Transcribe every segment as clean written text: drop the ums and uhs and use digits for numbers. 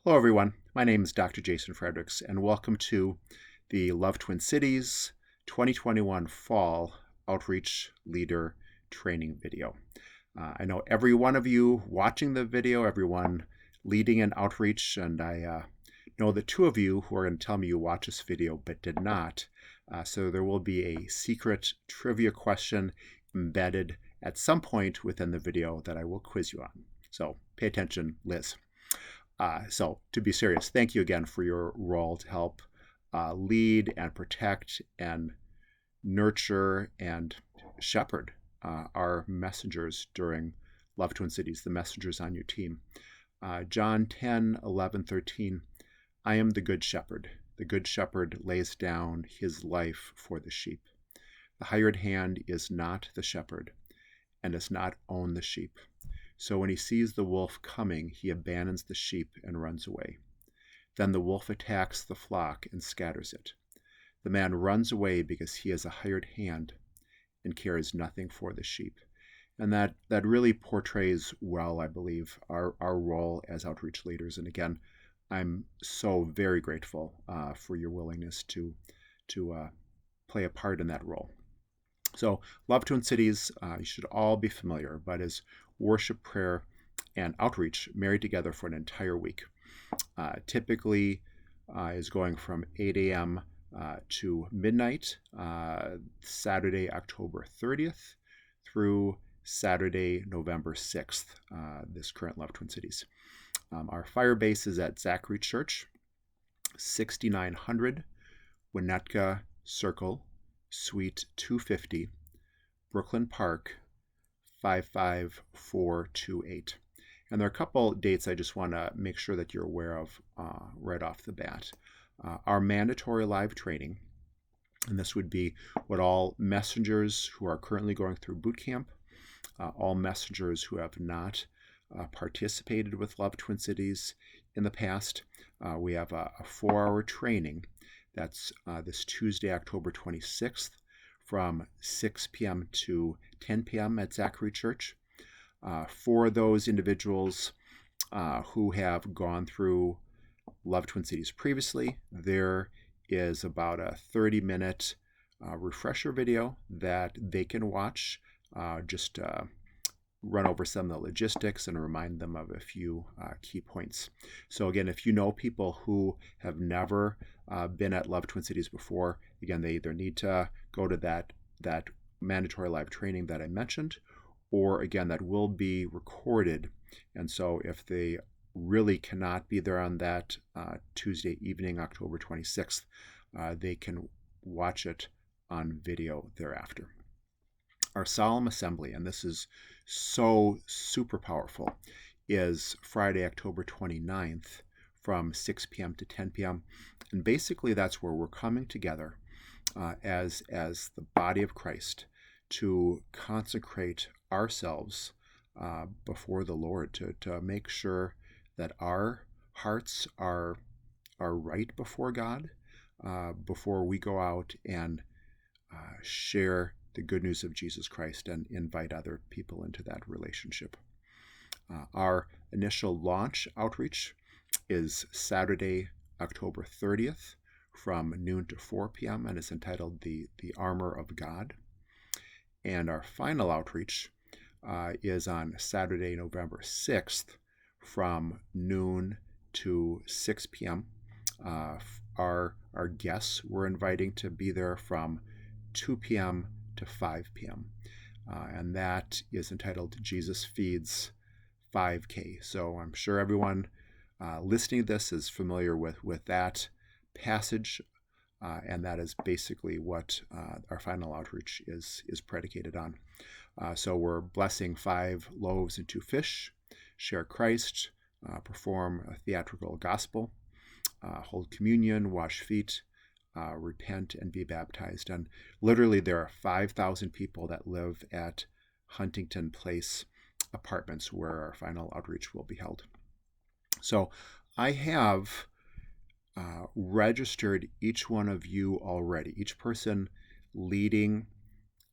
Hello, everyone. My name is Dr. Jason Fredericks, and welcome to the Love Twin Cities 2021 Fall Outreach Leader Training video. I know every one of you watching the video, everyone leading in outreach, and I know the two of you who are going to tell me you watched this video but did not. So there will be a secret trivia question embedded at some point within the video that I will quiz you on. So pay attention, Liz. So to be serious, thank you again for your role to help lead and protect and nurture and shepherd our messengers during Love Twin Cities, the messengers on your team. John 10:11-13, I am the good shepherd. The good shepherd lays down his life for the sheep. The hired hand is not the shepherd and does not own the sheep. So when he sees the wolf coming, he abandons the sheep and runs away. Then the wolf attacks the flock and scatters it. The man runs away because he is a hired hand and cares nothing for the sheep. And that really portrays well, I believe, our role as outreach leaders. And again, I'm so very grateful for your willingness to play a part in that role. So Love Twin Cities, you should all be familiar, but is worship, prayer, and outreach married together for an entire week. Typically is going from 8 a.m. To midnight, Saturday, October 30th through Saturday, November 6th, this current Love Twin Cities. Our fire base is at Zachary Church, 6900 Winnetka Circle, Suite 250, Brooklyn Park, 55428. And there are a couple dates I just want to make sure that you're aware of right off the bat. Our mandatory live training, and this would be what all messengers who are currently going through boot camp, all messengers who have not participated with Love Twin Cities in the past. We have a 4-hour training that's this Tuesday, October 26th, from 6 p.m. to 10 p.m. at Zachary Church. For those individuals who have gone through Love Twin Cities previously, there is about a 30-minute refresher video that they can watch, just run over some of the logistics and remind them of a few key points. So again, if you know people who have never been at Love Twin Cities before, again, they either need to go to that mandatory live training that I mentioned, or again, that will be recorded. And so if they really cannot be there on that Tuesday evening, October 26th, they can watch it on video thereafter. Our solemn assembly, and this is so super powerful, is Friday, October 29th from 6 p.m. to 10 p.m. And basically that's where we're coming together as the body of Christ to consecrate ourselves before the Lord, to make sure that our hearts are right before God before we go out and share the good news of Jesus Christ and invite other people into that relationship. Our initial launch outreach is Saturday, October 30th from noon to 4 p.m. and is entitled The Armor of God. And our final outreach is on Saturday, November 6th from noon to 6 p.m. Our guests we're inviting to be there from 2 p.m. to 5 p.m. And that is entitled Jesus Feeds 5K. So I'm sure everyone listening to this is familiar with that passage, and that is basically what our final outreach is predicated on. So we're blessing 5 loaves and 2 fish, share Christ, perform a theatrical gospel, hold communion, wash feet, repent, and be baptized. And literally there are 5,000 people that live at Huntington Place apartments where our final outreach will be held. So I have registered each one of you already, each person leading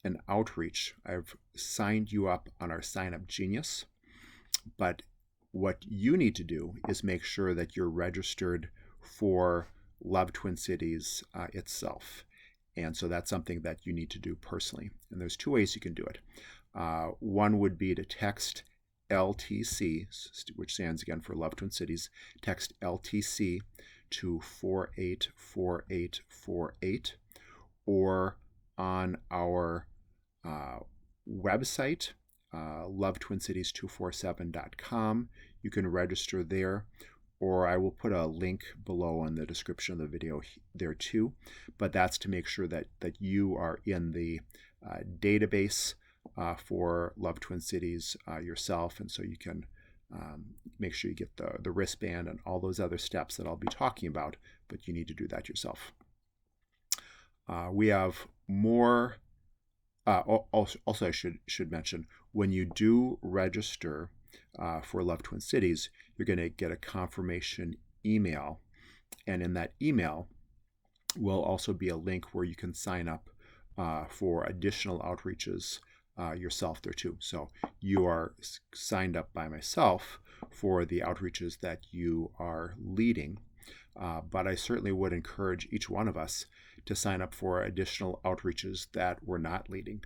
an outreach. I've signed you up on our Sign Up Genius, but what you need to do is make sure that you're registered for Love Twin Cities itself. And so that's something that you need to do personally. And there's two ways you can do it. One would be to text LTC, which stands again for Love Twin Cities. Text LTC to 484848, or on our website, lovetwincities247.com. You can register there, or I will put a link below in the description of the video there too. But that's to make sure that you are in the database for Love Twin Cities yourself, and so you can make sure you get the wristband and all those other steps that I'll be talking about, but you need to do that yourself. We have more. Also, I should mention, when you do register for Love Twin Cities, you're going to get a confirmation email, and in that email will also be a link where you can sign up for additional outreaches yourself there too. So you are signed up by myself for the outreaches that you are leading, but I certainly would encourage each one of us to sign up for additional outreaches that we're not leading.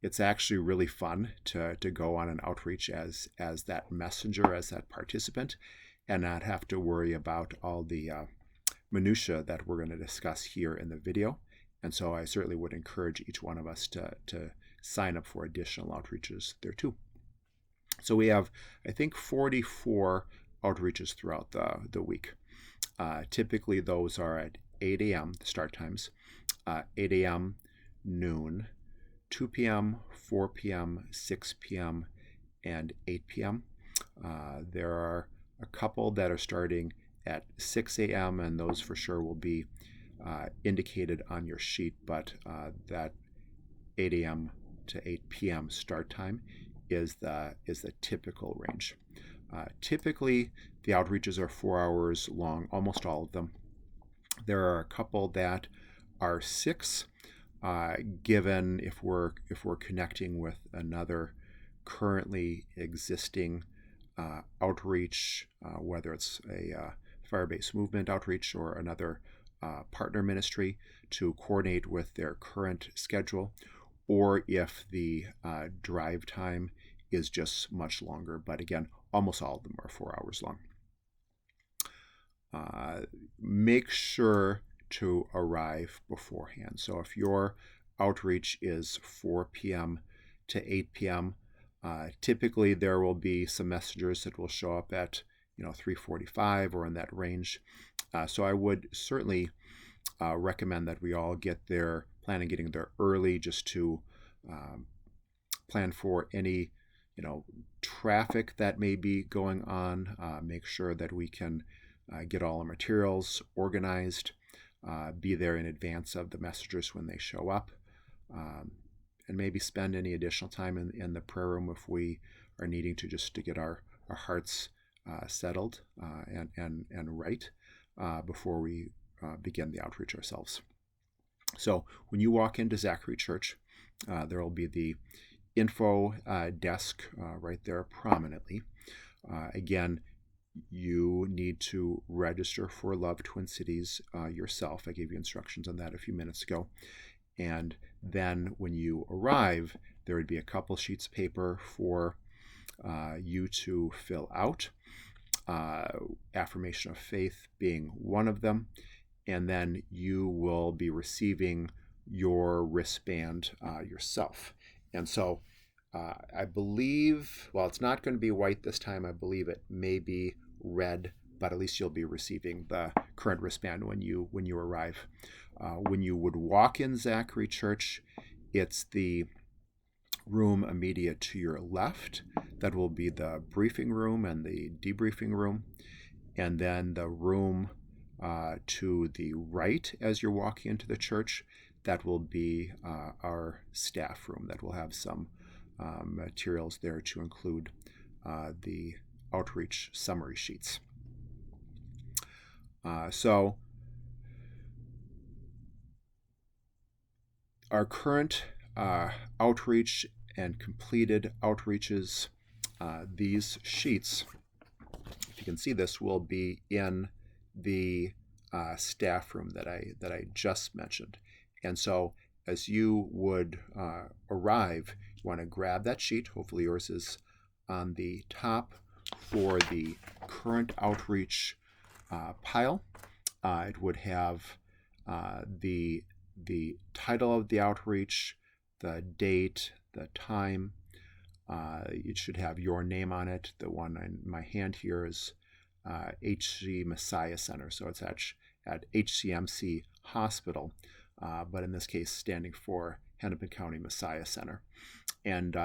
It's actually really fun to go on an outreach as that messenger, as that participant, and not have to worry about all the minutia that we're going to discuss here in the video. And so I certainly would encourage each one of us to sign up for additional outreaches there too. So we have, I think, 44 outreaches throughout the week. Typically those are at 8 a.m., the start times, 8 a.m., noon, 2 p.m., 4 p.m., 6 p.m., and 8 p.m. There are a couple that are starting at 6 a.m., and those for sure will be indicated on your sheet, but that 8 a.m. to 8 p.m. start time is the typical range. Typically, the outreaches are 4 hours long, almost all of them. There are a couple that are 6, given if we're connecting with another currently existing outreach, whether it's a fire-based movement outreach or another partner ministry, to coordinate with their current schedule, or if the drive time is just much longer. But again, almost all of them are 4 hours long. Make sure to arrive beforehand. So if your outreach is 4 p.m. to 8 p.m., typically there will be some messengers that will show up at 3:45 or in that range. So I would certainly recommend that we all plan on getting there early, just to plan for any traffic that may be going on. Make sure that we can get all our materials organized, be there in advance of the messengers when they show up, and maybe spend any additional time in the prayer room if we are needing to, just to get our hearts settled and right before we begin the outreach ourselves. So when you walk into Zachary Church, there will be the info desk right there prominently. Again, you need to register for Love Twin Cities yourself. I gave you instructions on that a few minutes ago. And then when you arrive, there would be a couple sheets of paper for you to fill out, affirmation of faith being one of them, and then you will be receiving your wristband yourself. And so I believe, well, it's not going to be white this time. I believe it may be red, but at least you'll be receiving the current wristband when you arrive. When you would walk in Zachary Church, it's the room immediate to your left that will be the briefing room and the debriefing room, and then the room to the right as you're walking into the church, that will be our staff room that will have some materials there to include the outreach summary sheets. So our current outreach and completed outreaches these sheets, if you can see this, will be in the staff room that I just mentioned. And so as you would arrive, you want to grab that sheet. Hopefully yours is on the top for the current outreach pile. It would have the title of the outreach, the date, the time. It should have your name on it. The one in my hand here is HC Messiah Center, so it's at HCMC Hospital, but in this case standing for Hennepin County Messiah Center. And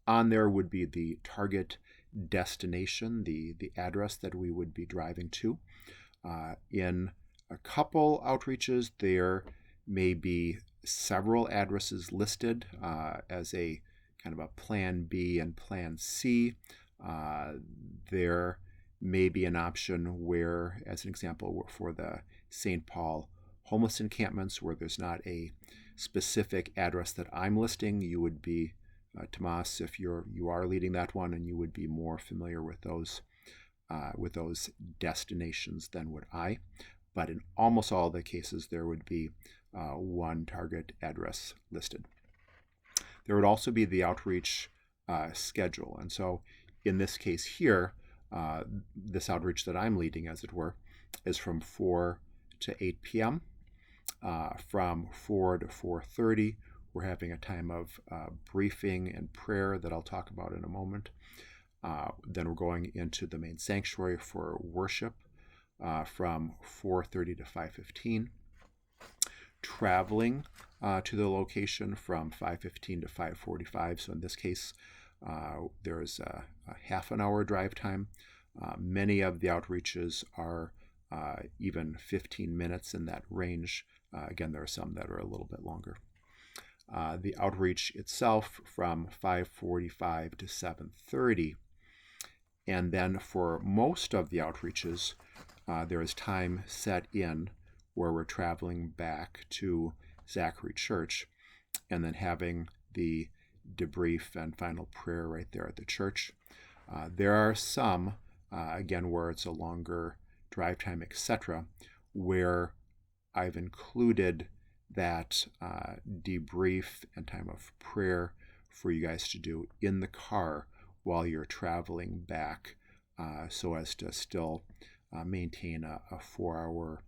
on there would be the target destination, the address that we would be driving to. In a couple outreaches, there may be several addresses listed as a kind of a plan B and plan C. There may be an option where, as an example, for the St. Paul homeless encampments, where there's not a specific address that I'm listing, you would be, Tomas, if you are leading that one, and you would be more familiar with those destinations than would I. But in almost all the cases, there would be one target address listed. There would also be the outreach schedule. And so in this case here, this outreach that I'm leading, as it were, is from 4 to 8 p.m. From 4 to 4:30, we're having a time of briefing and prayer that I'll talk about in a moment. Then we're going into the main sanctuary for worship from 4:30 to 5:15. Traveling to the location from 5:15 to 5:45. So in this case, there's a half an hour drive time. Many of the outreaches are even 15 minutes in that range. Again, there are some that are a little bit longer. The outreach itself from 5:45 to 7:30. And then for most of the outreaches, there is time set in where we're traveling back to Zachary Church and then having the debrief and final prayer right there at the church. There are some, again, where it's a longer drive time, etc., where I've included that debrief and time of prayer for you guys to do in the car while you're traveling back, so as to still maintain a 4-hour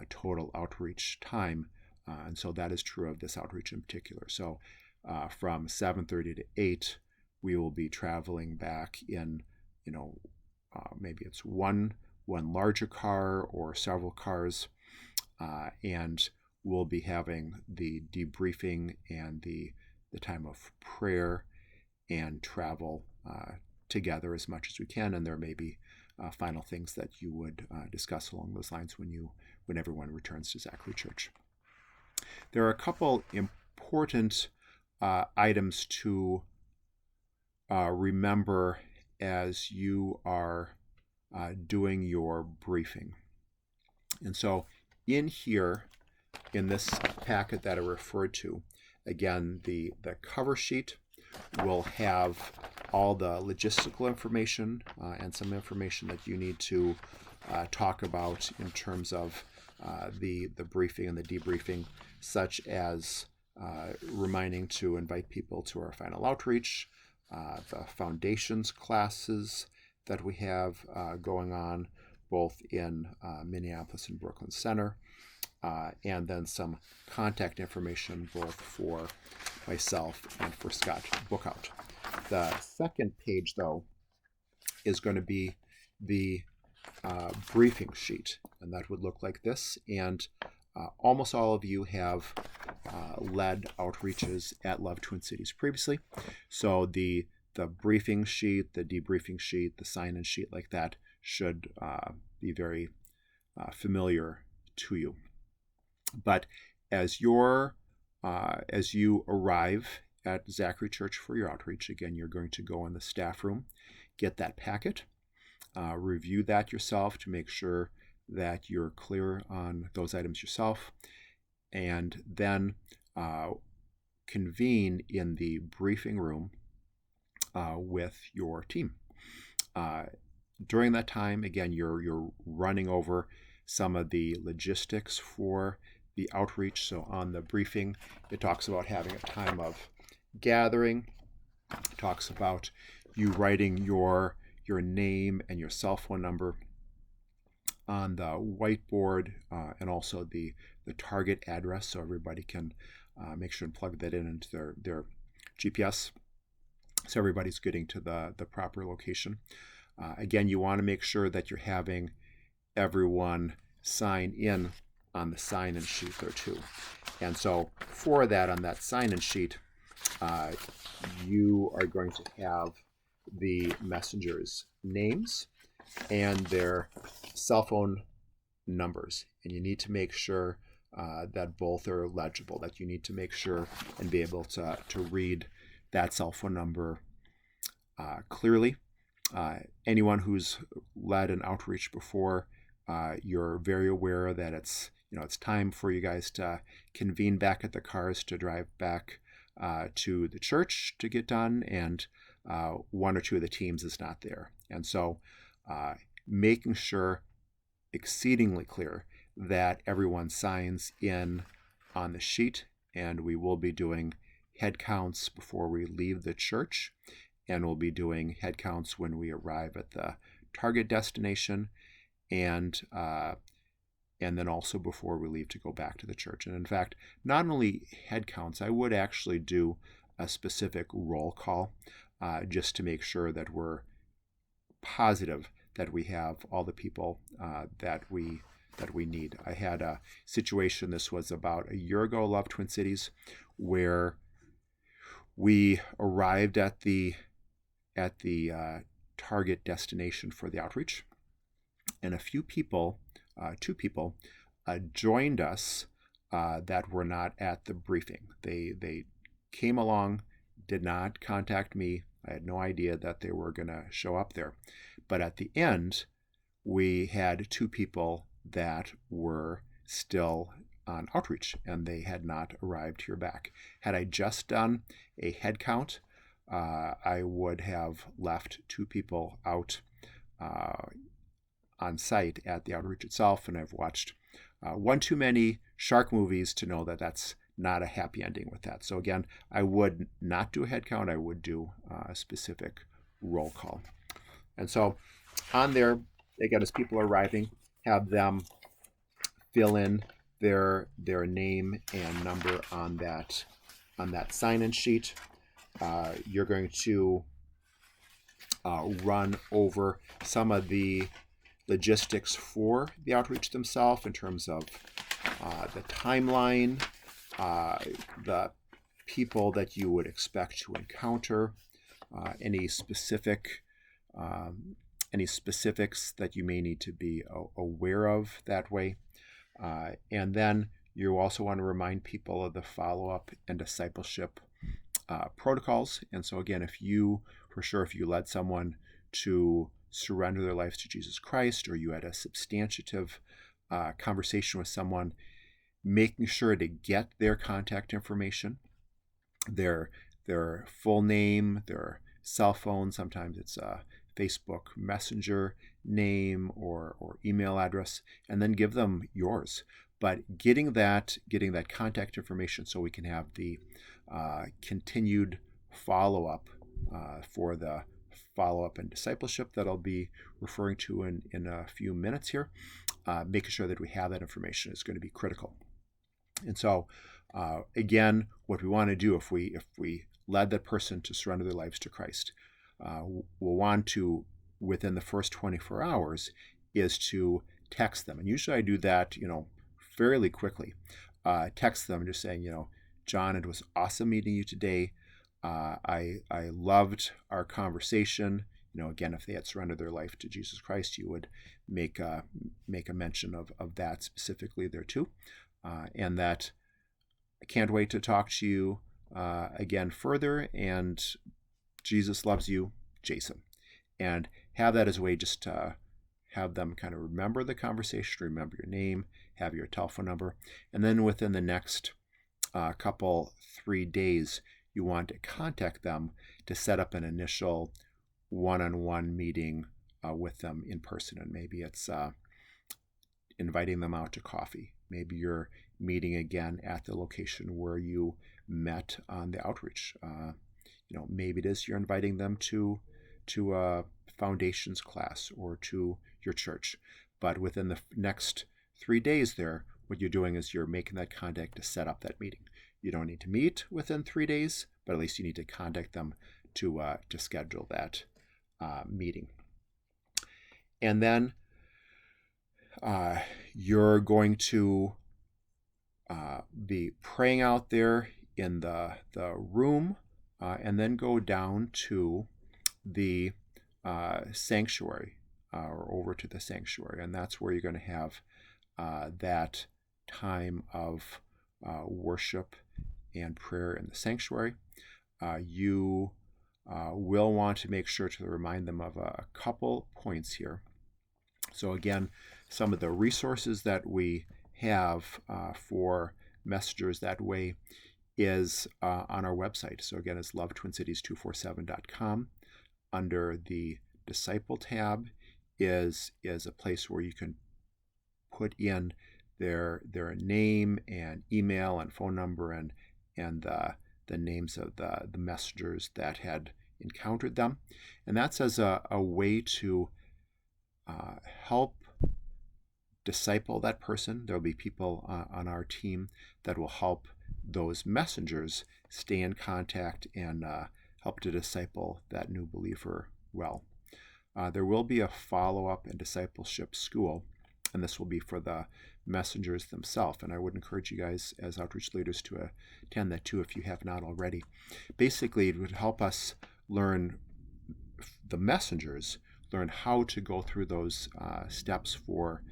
total outreach time. And so that is true of this outreach in particular. So from 7:30 to 8, we will be traveling back in, maybe it's one larger car or several cars, and we'll be having the debriefing and the time of prayer and travel together as much as we can. And there may be final things that you would discuss along those lines when everyone returns to Zachary Church. There are a couple important items to remember as you are doing your briefing. And so in here, in this packet that I referred to, again, the cover sheet will have all the logistical information and some information that you need to talk about in terms of the briefing and the debriefing, such as reminding to invite people to our final outreach, the foundations classes that we have going on both in Minneapolis and Brooklyn Center, and then some contact information both for myself and for Scott Bookout. The second page, though, is going to be the briefing sheet, and that would look like this. And almost all of you have led outreaches at Love Twin Cities previously, so the briefing sheet, the debriefing sheet, the sign-in sheet like that should be very familiar to you. But as you arrive at Zachary Church for your outreach, again, you're going to go in the staff room, get that packet, review that yourself to make sure that you're clear on those items yourself, and then convene in the briefing room with your team. During that time, again, you're running over some of the logistics for the outreach. So on the briefing, it talks about having a time of gathering. It talks about you writing your name and your cell phone number on the whiteboard, and also the target address, so everybody can make sure and plug that in into their GPS, so everybody's getting to the proper location. Again, you want to make sure that you're having everyone sign in on the sign-in sheet there too. And so for that, on that sign-in sheet, you are going to have the messengers' names and their cell phone numbers. And you need to make sure that both are legible, that you need to make sure and be able to read that cell phone number clearly. Anyone who's led an outreach before, you're very aware that it's time for you guys to convene back at the cars to drive back to the church to get done, and one or two of the teams is not there. And so making sure exceedingly clear that everyone signs in on the sheet, and we will be doing head counts before we leave the church, and we'll be doing head counts when we arrive at the target destination, and then also before we leave to go back to the church. And in fact, not only head counts, I would actually do a specific roll call just to make sure that we're positive that we have all the people that we need. I had a situation, this was about a year ago, Love Twin Cities, where we arrived at the target destination for the outreach, and a few people, two people, joined us that were not at the briefing. They came along, did not contact me. I had no idea that they were going to show up there. But at the end, we had two people that were still on outreach, and they had not arrived here back. Had I just done a head count, I would have left two people out on site at the outreach itself, and I've watched one too many shark movies to know that that's not a happy ending with that. So again, I would not do a head count. I would do a specific roll call. And so on there, again, as people are arriving, have them fill in their name and number on that sign-in sheet. You're going to run over some of the logistics for the outreach themselves in terms of the timeline, the people that you would expect to encounter, any specifics that you may need to be aware of that way. And then you also want to remind people of the follow-up and discipleship protocols. And so again, if you led someone to surrender their lives to Jesus Christ, or you had a substantive conversation with someone, making sure to get their contact information, their full name, their cell phone, sometimes it's a Facebook Messenger name or email address, and then give them yours. But getting that contact information so we can have the continued follow-up for the follow-up and discipleship that I'll be referring to in a few minutes here, making sure that we have that information is going to be critical. And so, again, what we want to do if we led that person to surrender their lives to Christ, we'll want to, within the first 24 hours, is to text them. And usually I do that, fairly quickly. Text them just saying, John, it was awesome meeting you today. I loved our conversation. Again, if they had surrendered their life to Jesus Christ, you would make a mention of that specifically there too. And that I can't wait to talk to you again further, and Jesus loves you, Jason. And have that as a way just to have them kind of remember the conversation, remember your name, have your telephone number. And then within the next 3 days, you want to contact them to set up an initial one-on-one meeting with them in person. And maybe it's inviting them out to coffee. Maybe you're meeting again at the location where you met on the outreach. Maybe it is you're inviting them to a foundations class or to your church. But within the next 3 days there, what you're doing is you're making that contact to set up that meeting. You don't need to meet within 3 days, but at least you need to contact them to schedule that meeting. And then you're going to be praying out there in the room, and then go down to the sanctuary, or over to the sanctuary, and that's where you're going to have that time of worship and prayer in the sanctuary. You will want to make sure to remind them of a couple points here. So again, some of the resources that we have for messengers that way is on our website. So again, it's lovetwincities247.com. Under the Disciple tab is a place where you can put in their name and email and phone number and the names of the messengers that had encountered them. And that's as a way to help disciple that person. There'll be people on our team that will help those messengers stay in contact and help to disciple that new believer well. There will be a follow-up and discipleship school, and this will be for the messengers themselves. And I would encourage you guys as outreach leaders to attend that too if you have not already. Basically, it would help us learn, the messengers learn how to go through those steps for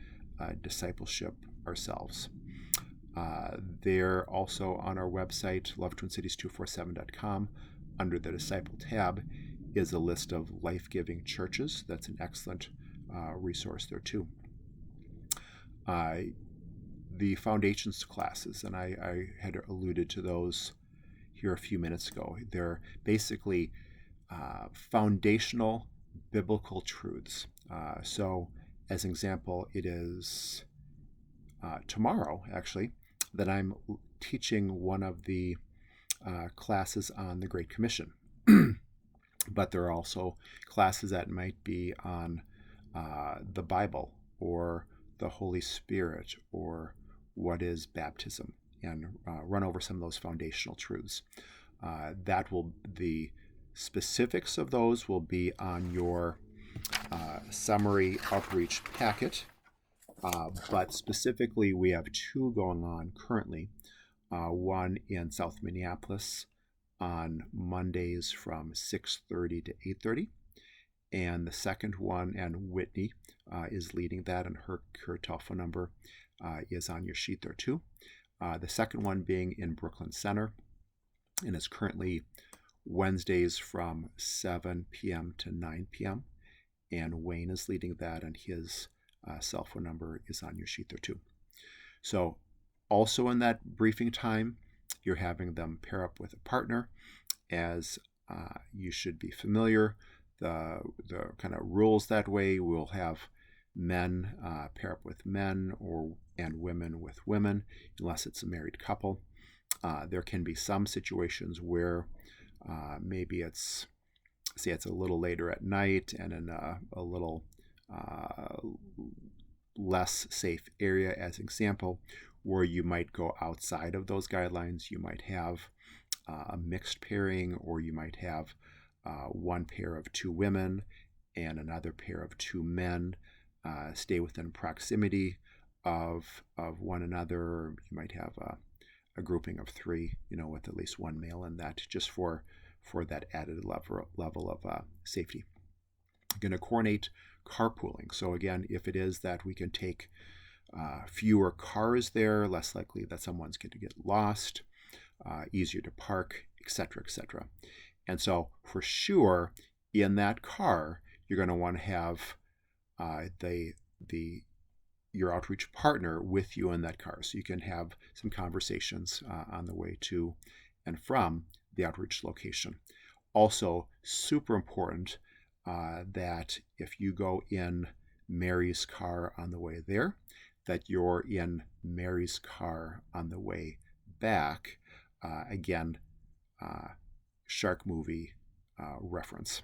discipleship ourselves. They're also on our website, lovetwincities247.com. Under the Disciple tab is a list of life-giving churches. That's an excellent resource there too. The foundations classes, and I had alluded to those here a few minutes ago. They're basically foundational biblical truths. So as an example, it is tomorrow, actually, that I'm teaching one of the classes on the Great Commission. But there are also classes that might be on the Bible or the Holy Spirit or what is baptism, and run over some of those foundational truths. The specifics of those will be on your summary outreach packet. But specifically, we have two going on currently. One in South Minneapolis on Mondays from 6:30 to 8:30. And the second one, and Whitney is leading that, and her telephone number is on your sheet there too. The second one being in Brooklyn Center, and it's currently Wednesdays from 7 p.m. to 9 p.m. And Wayne is leading that, and his cell phone number is on your sheet there too. So also in that briefing time, you're having them pair up with a partner, as you should be familiar. The kind of rules that way, we'll have men pair up with men and women with women, unless it's a married couple. There can be some situations where maybe it's a little later at night and in a little less safe area, as an example, where you might go outside of those guidelines. You might have a mixed pairing, or you might have one pair of two women and another pair of two men stay within proximity of one another. You might have a grouping of three, with at least one male in that, just for that added level of safety. You're going to coordinate carpooling. So again, if it is that we can take fewer cars there, less likely that someone's going to get lost, easier to park, etc., etc. And so for sure, in that car, you're going to want to have your outreach partner with you in that car, so you can have some conversations on the way to and from the outreach location. Also, super important that if you go in Mary's car on the way there, that you're in Mary's car on the way back. Again, shark movie reference.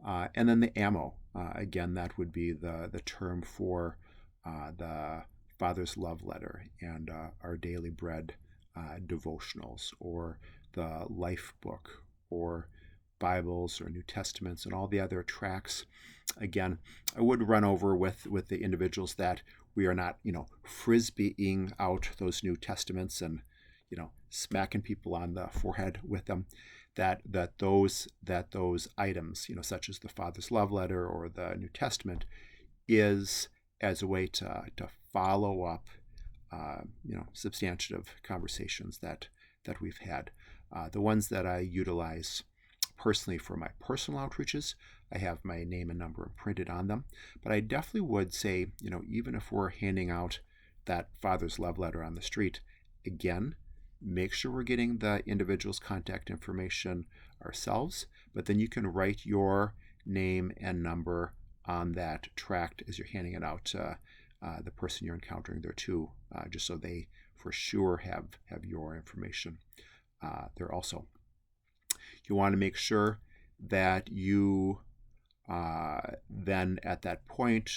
And then the ammo. Again, that would be the term for the Father's Love Letter and Our Daily Bread devotionals, or the Life Book, or Bibles or New Testaments, and all the other tracts. Again, I would run over with the individuals that we are not, frisbeeing out those New Testaments and, smacking people on the forehead with them. That those items, such as the Father's Love Letter or the New Testament, is as a way to follow up, substantive conversations that we've had. The ones that I utilize personally for my personal outreaches, I have my name and number printed on them. But I definitely would say, even if we're handing out that Father's Love Letter on the street, again, make sure we're getting the individual's contact information ourselves, but then you can write your name and number on that tract as you're handing it out to the person you're encountering there too, just so they for sure have your information there also. You want to make sure that you then at that point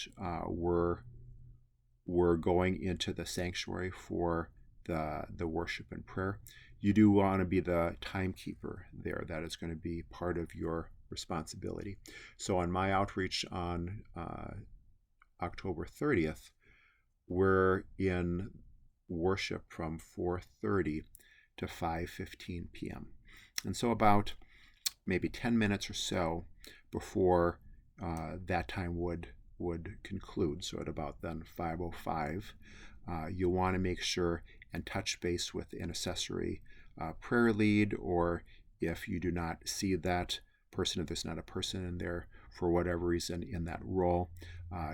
we're going into the sanctuary for the worship and prayer. You do want to be the timekeeper there. That is going to be part of your responsibility. So on my outreach on October 30th, we're in worship from 4:30 to 5:15 p.m. And so about maybe 10 minutes or so before that time would conclude, so at about then 5:05, you'll want to make sure and touch base with the intercessory prayer lead, or if you do not see that person, if there's not a person in there for whatever reason in that role,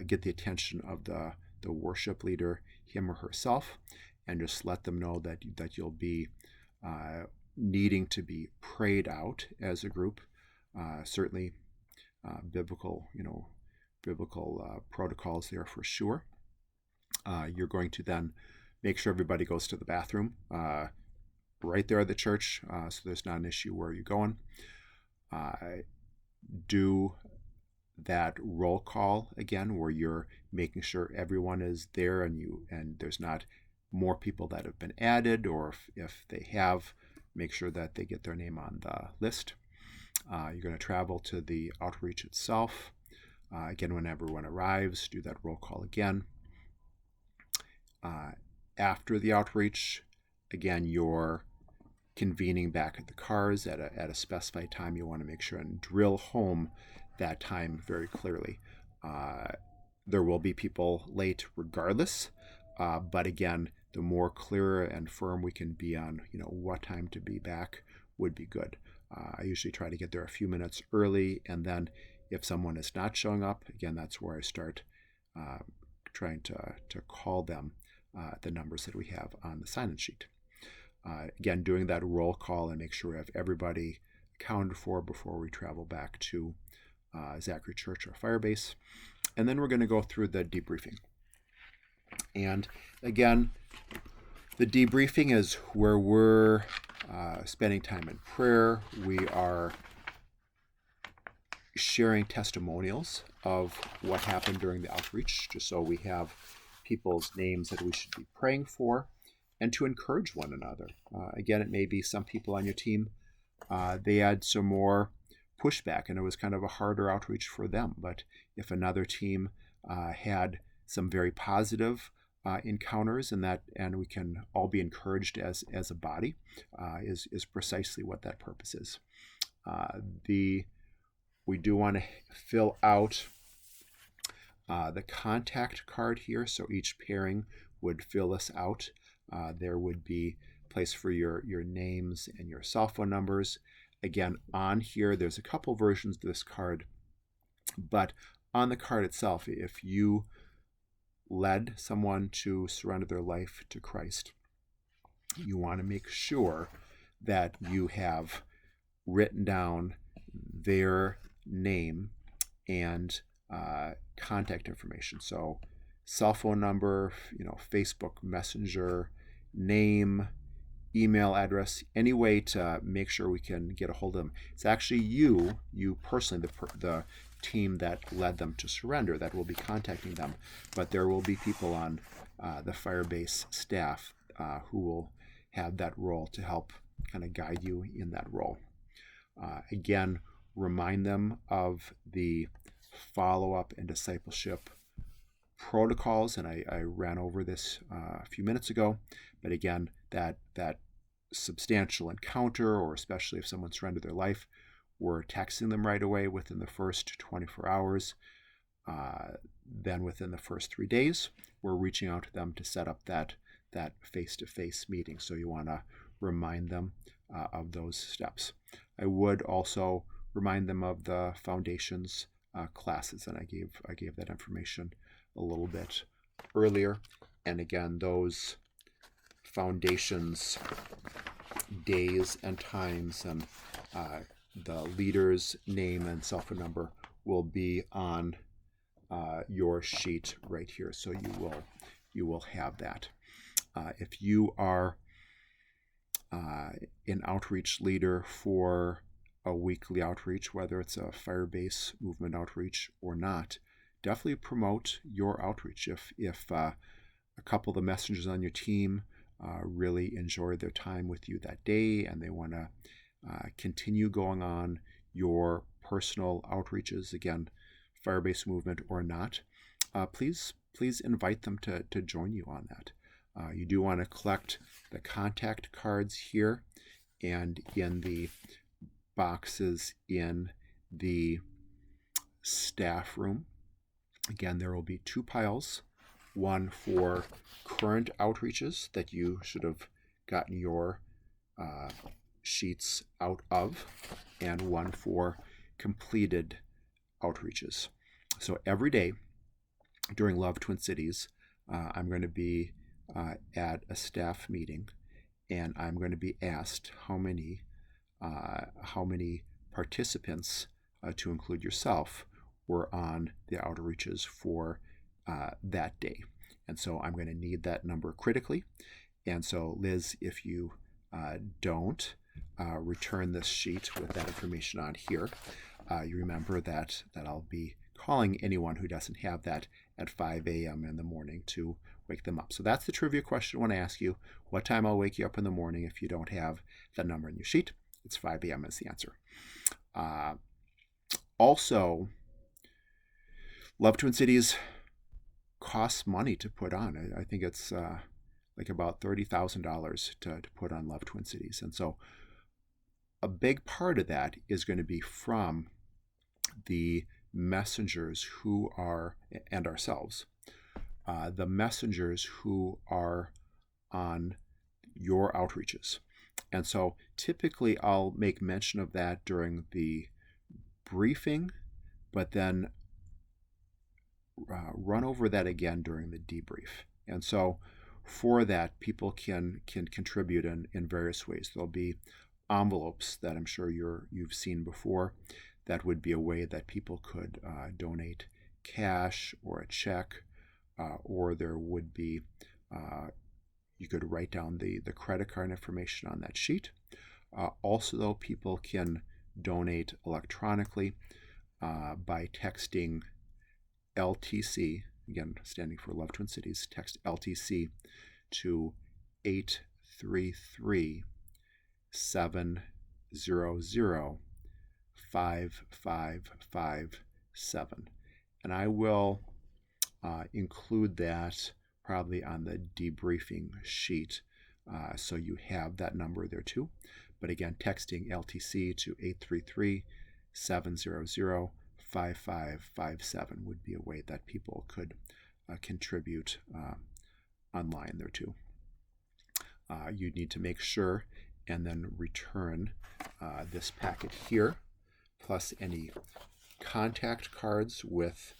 get the attention of the worship leader, him or herself, and just let them know that you'll be needing to be prayed out as a group. Certainly biblical protocols there for sure. You're going to then make sure everybody goes to the bathroom right there at the church, so there's not an issue where you're going. Do that roll call again, where you're making sure everyone is there and there's not more people that have been added, or if they have, make sure that they get their name on the list. You're going to travel to the outreach itself. Again, when everyone arrives, do that roll call again. After the outreach, again, you're convening back at the cars at a specified time. You want to make sure and drill home that time very clearly. There will be people late regardless, but again, the more clear and firm we can be on, what time to be back would be good. I usually try to get there a few minutes early, and then if someone is not showing up, again, that's where I start trying to call them the numbers that we have on the sign-in sheet. Again, doing that roll call and make sure we have everybody accounted for before we travel back to Zachary Church or Firebase. And then we're going to go through the debriefing. And again, the debriefing is where we're spending time in prayer. We are sharing testimonials of what happened during the outreach, just so we have people's names that we should be praying for, and to encourage one another. Again, it may be some people on your team, they had some more pushback, and it was kind of a harder outreach for them. But if another team had some very positive encounters, and we can all be encouraged as a body, is precisely what that purpose is. We do want to fill out the contact card here, so each pairing would fill this out. There would be a place for your names and your cell phone numbers. Again, on here, there's a couple versions of this card, but on the card itself, if you led someone to surrender their life to Christ, you want to make sure that you have written down their name and contact information. So cell phone number, Facebook Messenger, name, email address, any way to make sure we can get a hold of them. It's actually you personally, the team that led them to surrender that will be contacting them, but there will be people on the Firebase staff who will have that role to help kind of guide you in that role. Again, remind them of the follow-up and discipleship protocols, and I ran over this a few minutes ago, but again, that substantial encounter, or especially if someone surrendered their life, we're texting them right away within the first 24 hours. Then within the first 3 days, we're reaching out to them to set up that face-to-face meeting. So you want to remind them of those steps. I would also remind them of the foundations classes, and I gave that information a little bit earlier. And again, those foundations days and times and the leader's name and cell phone number will be on your sheet right here, so you will have that. If you are an outreach leader for a weekly outreach, whether it's a Firebase movement outreach or not, definitely promote your outreach. If a couple of the messengers on your team really enjoy their time with you that day and they want to continue going on your personal outreaches, again, Firebase movement or not, please invite them to join you on that. You do want to collect the contact cards here and in the boxes in the staff room. Again, there will be 2 piles, one for current outreaches that you should have gotten your sheets out of, and one for completed outreaches. So every day during Love Twin Cities, I'm going to be at a staff meeting, and I'm going to be asked how many participants, to include yourself, were on the outreaches for that day. And so I'm going to need that number critically. And so, Liz, if you don't return this sheet with that information on here, you remember that I'll be calling anyone who doesn't have that at 5 a.m. in the morning to wake them up. So that's the trivia question I want to ask you. What time I'll wake you up in the morning if you don't have that number in your sheet? It's 5 a.m. is the answer. Also, Love Twin Cities costs money to put on. I think it's like about $30,000 to put on Love Twin Cities. And so a big part of that is going to be from the messengers who are, and ourselves, the messengers who are on your outreaches. And so typically I'll make mention of that during the briefing, but then run over that again during the debrief. And so for that, people can contribute in various ways. There'll be envelopes that I'm sure you've seen before. That would be a way that people could donate cash or a check, or there would be, you could write down the credit card information on that sheet. Also, though, people can donate electronically by texting LTC, again, standing for Love Twin Cities, text LTC to 833-700-5557. And I will include that probably on the debriefing sheet, so you have that number there too. But again, texting LTC to 833-700-5557 would be a way that people could contribute online there too. You need to make sure and then return this packet here, plus any contact cards with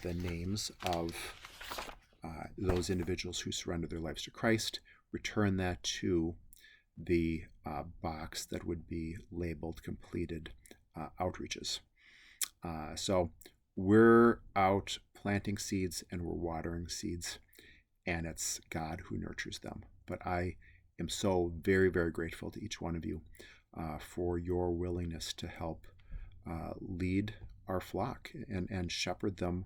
the names of those individuals who surrender their lives to Christ. Return that to the box that would be labeled completed outreaches. So we're out planting seeds and we're watering seeds, and it's God who nurtures them. But I am so very, very grateful to each one of you for your willingness to help lead our flock and shepherd them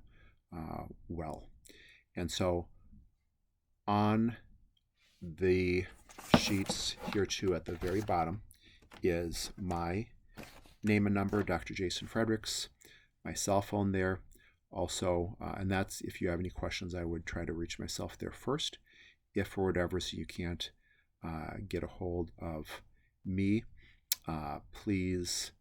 well. And so on the sheets here too at the very bottom is my name and number, Dr. Jason Fredericks, my cell phone there. Also, and that's if you have any questions, I would try to reach myself there first. If for whatever reason you can't get a hold of me, please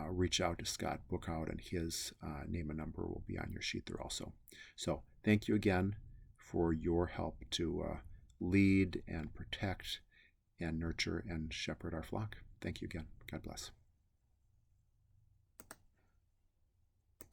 reach out to Scott Bookout, and his name and number will be on your sheet there also. So thank you again for your help to lead and protect and nurture and shepherd our flock. Thank you again. God bless.